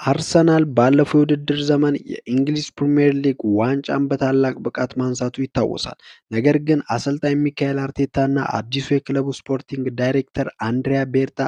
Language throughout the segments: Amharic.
አርሰናል ባለፈው የውድድር ዘመን የእንግሊዝ ፕሪምየር ሊግ ዋንጫን በታላቅ ብቃት ማንሳቱ ይታወሳል። ነገር ግን አሰልጣኝ ሚካኤል አርቴታና አዲሱ የክለቡ ስፖርቲንግ ዳይሬክተር አንድሪያ ቤርታ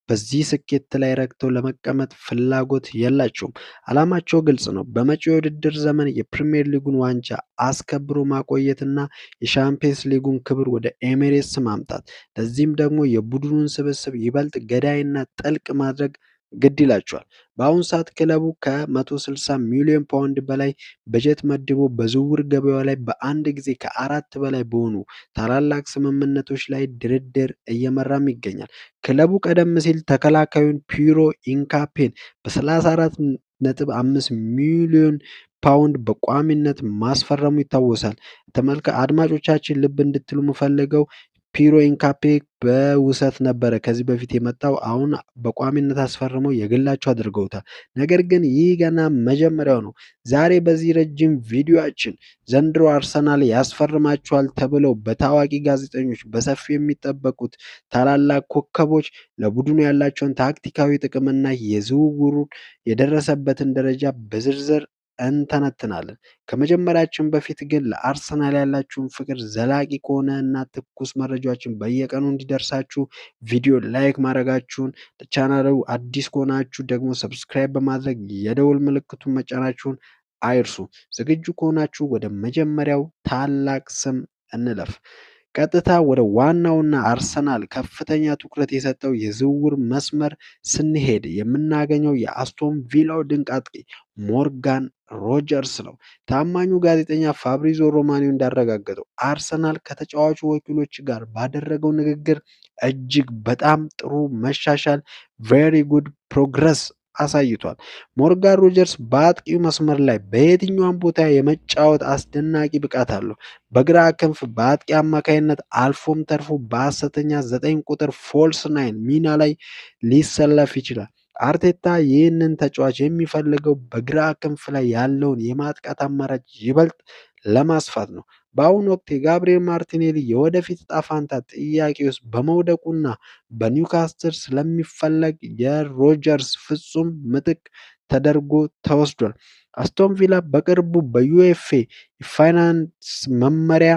በዚህ ስኬት ላይ ረክተው ለመቀመጥ ፍላጎት የላቸውም። ዓላማቸው ግልጽ ነው፤ በመጪው የውድድር ዘመን የፕሪምየር ሊጉን ዋንጫ አስከብሮ ማቆየትና የሻምፒየንስ ሊጉን ክብር ወደ ኤሚሬትስ ማምጣት። ለዚህም ደግሞ የቡድኑን ስብስብ ይበልጥ ገዳይና ጥልቅ ማድረግ ግድ ይላቸዋል። በአሁኑ ሰዓት ክለቡ ከ160 ሚሊዮን ፓውንድ በላይ በጀት መድቦ በዝውውር ገበያው ላይ በአንድ ጊዜ ከ4 በላይ በሆኑ ታላላቅ ስምምነቶች ላይ ድርድር እየመራም ይገኛል። ክለቡ ቀደም ሲል ተከላካዩን ፒሮ ኢንካፔን በ34.5 ሚሊዮን ፓውንድ በቋሚነት ማስፈረሙ ይታወሳል። አድማጮቻችን ልብ እንድትሉ የምፈልገው ፒሮ ኢንካፔ በውሰት ነበረ ከዚህ በፊት የመጣው። አሁን በቋሚነት አስፈርመው የግላቸው አድርገውታል። ነገር ግን ይህ ገና መጀመሪያው ነው። ዛሬ በዚህ ረጅም ቪዲዮአችን ዘንድሮ አርሰናል ያስፈርማቸዋል ተብለው በታዋቂ ጋዜጠኞች በሰፊው የሚጠበቁት ታላላቅ ኮከቦች ለቡድኑ ያላቸውን ታክቲካዊ ጥቅምና የዝውውሩን የደረሰበትን ደረጃ በዝርዝር እንተነትናለን። ከመጀመራችን በፊት ግን ለአርሰናል ያላችሁን ፍቅር ዘላቂ ከሆነ እና ትኩስ መረጃዎችን በየቀኑ እንዲደርሳችሁ ቪዲዮ ላይክ ማድረጋችሁን፣ ለቻናሉ አዲስ ከሆናችሁ ደግሞ ሰብስክራይብ በማድረግ የደውል ምልክቱን መጫናችሁን አይርሱ። ዝግጁ ከሆናችሁ ወደ መጀመሪያው ታላቅ ስም እንለፍ። ቀጥታ ወደ ዋናውና አርሰናል ከፍተኛ ትኩረት የሰጠው የዝውውር መስመር ስንሄድ የምናገኘው የአስቶን ቪላው ድንቅ አጥቂ ሞርጋን ሮጀርስ ነው። ታማኙ ጋዜጠኛ ፋብሪዞ ሮማኒዮ እንዳረጋገጠው አርሰናል ከተጫዋቹ ወኪሎች ጋር ባደረገው ንግግር እጅግ በጣም ጥሩ መሻሻል ቬሪ ጉድ ፕሮግረስ አሳይቷል። ሞርጋን ሮጀርስ በአጥቂው መስመር ላይ በየትኛውም ቦታ የመጫወት አስደናቂ ብቃት አለው። በግራ ክንፍ በአጥቂ አማካይነት አልፎም ተርፎ በሐሰተኛ 9 ቁጥር ፎልስ ናይን ሚና ላይ ሊሰለፍ ይችላል። አርቴታ ይህንን ተጫዋች የሚፈልገው በግራ ክንፍ ላይ ያለውን የማጥቃት አማራጭ ይበልጥ ለማስፋት ነው። በአሁኑ ወቅት የጋብሪኤል ማርቲኔሊ የወደፊት ዕጣ ፈንታ ጥያቄ ውስጥ በመውደቁና በኒውካስትል ስለሚፈለግ የሮጀርስ ፍጹም ምትክ ተደርጎ ተወስዷል። አስቶን ቪላ በቅርቡ በዩኤፍኤ የፋይናንስ መመሪያ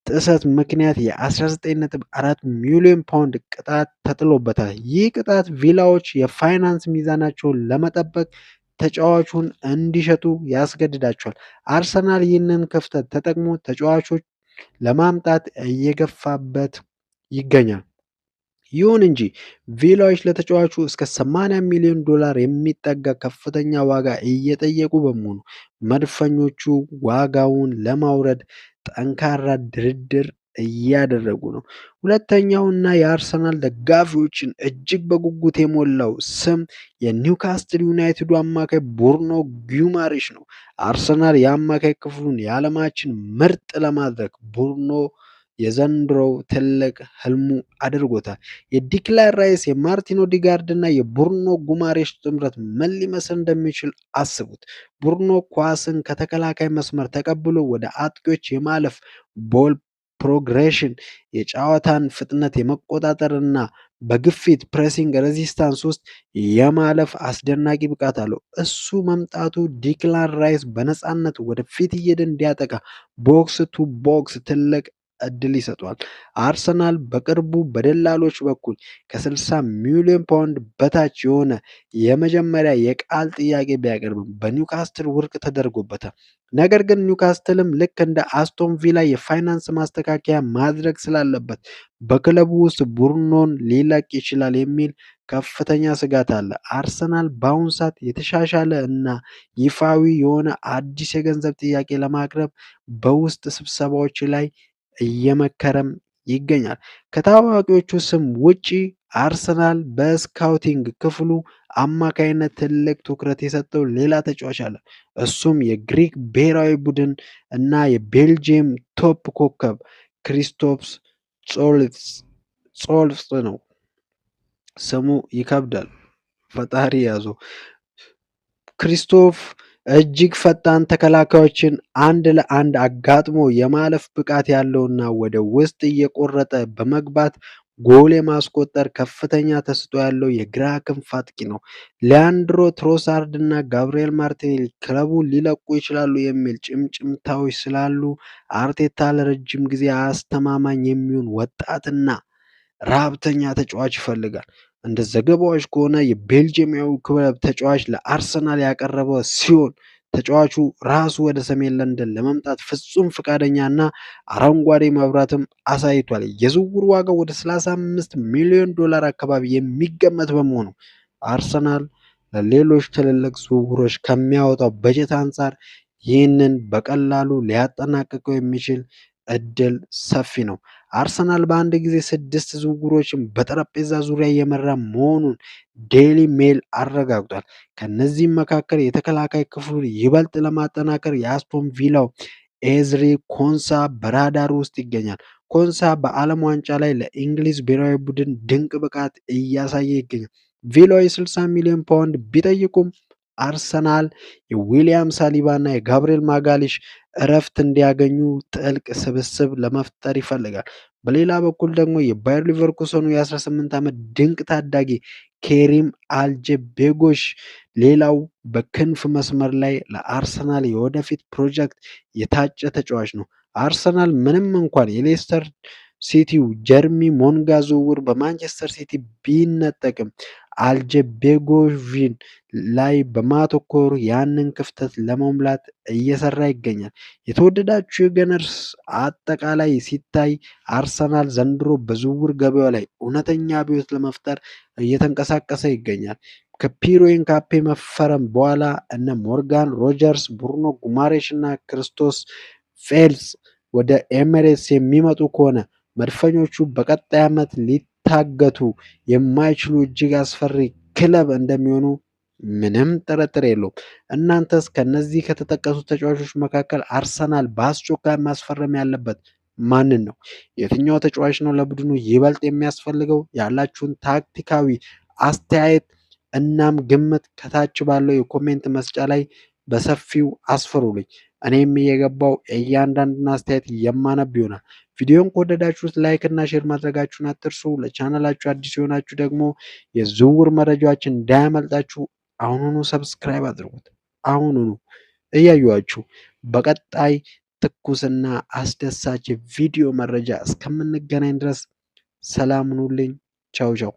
ጥሰት ምክንያት የ19.4 ሚሊዮን ፓውንድ ቅጣት ተጥሎበታል። ይህ ቅጣት ቪላዎች የፋይናንስ ሚዛናቸውን ለመጠበቅ ተጫዋቹን እንዲሸጡ ያስገድዳቸዋል። አርሰናል ይህንን ክፍተት ተጠቅሞ ተጫዋቾች ለማምጣት እየገፋበት ይገኛል። ይሁን እንጂ ቪላዎች ለተጫዋቹ እስከ 80 ሚሊዮን ዶላር የሚጠጋ ከፍተኛ ዋጋ እየጠየቁ በመሆኑ መድፈኞቹ ዋጋውን ለማውረድ ጠንካራ ድርድር እያደረጉ ነው። ሁለተኛውና የአርሰናል ደጋፊዎችን እጅግ በጉጉት የሞላው ስም የኒውካስትል ዩናይትዱ አማካይ ቡርኖ ጊማሬሽ ነው። አርሰናል የአማካይ ክፍሉን የዓለማችን ምርጥ ለማድረግ ቡርኖ የዘንድሮው ትልቅ ህልሙ አድርጎታል። የዲክላን ራይስ፣ የማርቲን ኦዲጋርድ እና የቡርኖ ጉማሬሽ ጥምረት ምን ሊመስል እንደሚችል አስቡት። ቡርኖ ኳስን ከተከላካይ መስመር ተቀብሎ ወደ አጥቂዎች የማለፍ ቦል ፕሮግሬሽን፣ የጨዋታን ፍጥነት የመቆጣጠርና በግፊት ፕሬሲንግ ሬዚስታንስ ውስጥ የማለፍ አስደናቂ ብቃት አለው። እሱ መምጣቱ ዲክላን ራይስ በነፃነት ወደፊት እየሄደ እንዲያጠቃ ቦክስ ቱ ቦክስ ትልቅ እድል ይሰጠዋል። አርሰናል በቅርቡ በደላሎች በኩል ከ60 ሚሊዮን ፓውንድ በታች የሆነ የመጀመሪያ የቃል ጥያቄ ቢያቀርብም በኒውካስትል ውድቅ ተደርጎበታል። ነገር ግን ኒውካስትልም ልክ እንደ አስቶን ቪላ የፋይናንስ ማስተካከያ ማድረግ ስላለበት በክለቡ ውስጥ ቡርኖን ሊለቅ ይችላል የሚል ከፍተኛ ስጋት አለ። አርሰናል በአሁኑ ሰዓት የተሻሻለ እና ይፋዊ የሆነ አዲስ የገንዘብ ጥያቄ ለማቅረብ በውስጥ ስብሰባዎች ላይ እየመከረም ይገኛል። ከታዋቂዎቹ ስም ውጪ አርሰናል በስካውቲንግ ክፍሉ አማካይነት ትልቅ ትኩረት የሰጠው ሌላ ተጫዋች አለ። እሱም የግሪክ ብሔራዊ ቡድን እና የቤልጅየም ቶፕ ኮከብ ክሪስቶፍ ጾልስ ነው። ስሙ ይከብዳል፣ ፈጣሪ ያዘው። ክሪስቶፍ እጅግ ፈጣን ተከላካዮችን አንድ ለአንድ አጋጥሞ የማለፍ ብቃት ያለውና ወደ ውስጥ እየቆረጠ በመግባት ጎል የማስቆጠር ከፍተኛ ተሰጥኦ ያለው የግራ ክንፍ አጥቂ ነው። ሊያንድሮ ትሮሳርድ እና ጋብሪኤል ማርቲኔሊ ክለቡን ሊለቁ ይችላሉ የሚል ጭምጭምታዎች ስላሉ አርቴታ ለረጅም ጊዜ አስተማማኝ የሚሆን ወጣትና ረሀብተኛ ተጫዋች ይፈልጋል። እንደ ዘገባዎች ከሆነ የቤልጅየማዊው ክለብ ተጫዋች ለአርሰናል ያቀረበ ሲሆን ተጫዋቹ ራሱ ወደ ሰሜን ለንደን ለመምጣት ፍጹም ፈቃደኛና አረንጓዴ መብራትም አሳይቷል። የዝውውር ዋጋው ወደ 35 ሚሊዮን ዶላር አካባቢ የሚገመት በመሆኑ አርሰናል ለሌሎች ትልልቅ ዝውውሮች ከሚያወጣው በጀት አንጻር ይህንን በቀላሉ ሊያጠናቅቀው የሚችል እድል ሰፊ ነው። አርሰናል በአንድ ጊዜ 6 ዝውውሮችን በጠረጴዛ ዙሪያ እየመራ መሆኑን ዴይሊ ሜል አረጋግጧል። ከነዚህም መካከል የተከላካይ ክፍሉን ይበልጥ ለማጠናከር የአስቶን ቪላው ኤዝሪ ኮንሳ በራዳር ውስጥ ይገኛል። ኮንሳ በዓለም ዋንጫ ላይ ለእንግሊዝ ብሔራዊ ቡድን ድንቅ ብቃት እያሳየ ይገኛል። ቪላው የ60 ሚሊዮን ፓውንድ ቢጠይቁም አርሰናል የዊሊያም ሳሊባ እና የጋብሪኤል ማጋሊሽ እረፍት እንዲያገኙ ጥልቅ ስብስብ ለመፍጠር ይፈልጋል። በሌላ በኩል ደግሞ የባየር ሊቨርኩሰኑ የ18 ዓመት ድንቅ ታዳጊ ኬሪም አልጀቤጎሽ ሌላው በክንፍ መስመር ላይ ለአርሰናል የወደፊት ፕሮጀክት የታጨ ተጫዋች ነው። አርሰናል ምንም እንኳን የሌስተር ሲቲው ጀርሚ ሞንጋ ዝውውር በማንቸስተር ሲቲ ቢነጠቅም አልጀቤጎቪን ላይ በማተኮር ያንን ክፍተት ለመሙላት እየሰራ ይገኛል። የተወደዳችሁ የገነርስ አጠቃላይ ሲታይ አርሰናል ዘንድሮ በዝውውር ገበያው ላይ እውነተኛ አብዮት ለመፍጠር እየተንቀሳቀሰ ይገኛል። ከፒሮ ኢንካፔ መፈረም በኋላ እነ ሞርጋን ሮጀርስ፣ ብሩኖ ጉማሬሽ እና ክርስቶስ ፌልስ ወደ ኤሜሬትስ የሚመጡ ከሆነ መድፈኞቹ በቀጣይ ዓመት ሊታገቱ የማይችሉ እጅግ አስፈሪ ክለብ እንደሚሆኑ ምንም ጥርጥር የለውም። እናንተስ ከነዚህ ከተጠቀሱት ተጫዋቾች መካከል አርሰናል በአስቸኳይ ማስፈረም ያለበት ማንን ነው? የትኛው ተጫዋች ነው ለቡድኑ ይበልጥ የሚያስፈልገው? ያላችሁን ታክቲካዊ አስተያየት እናም ግምት ከታች ባለው የኮሜንት መስጫ ላይ በሰፊው አስፍሩልኝ። እኔም እየገባው እያንዳንዱን አስተያየት የማነብ ይሆናል። ቪዲዮን ከወደዳችሁት ላይክ እና ሼር ማድረጋችሁን አትርሱ። ለቻናላችሁ አዲስ የሆናችሁ ደግሞ የዝውውር መረጃዎችን እንዳያመልጣችሁ አሁኑኑ ሰብስክራይብ አድርጉት። አሁኑኑ እያዩዋችሁ በቀጣይ ትኩስና አስደሳች ቪዲዮ መረጃ እስከምንገናኝ ድረስ ሰላም ሁኑልኝ። ቻው ቻው።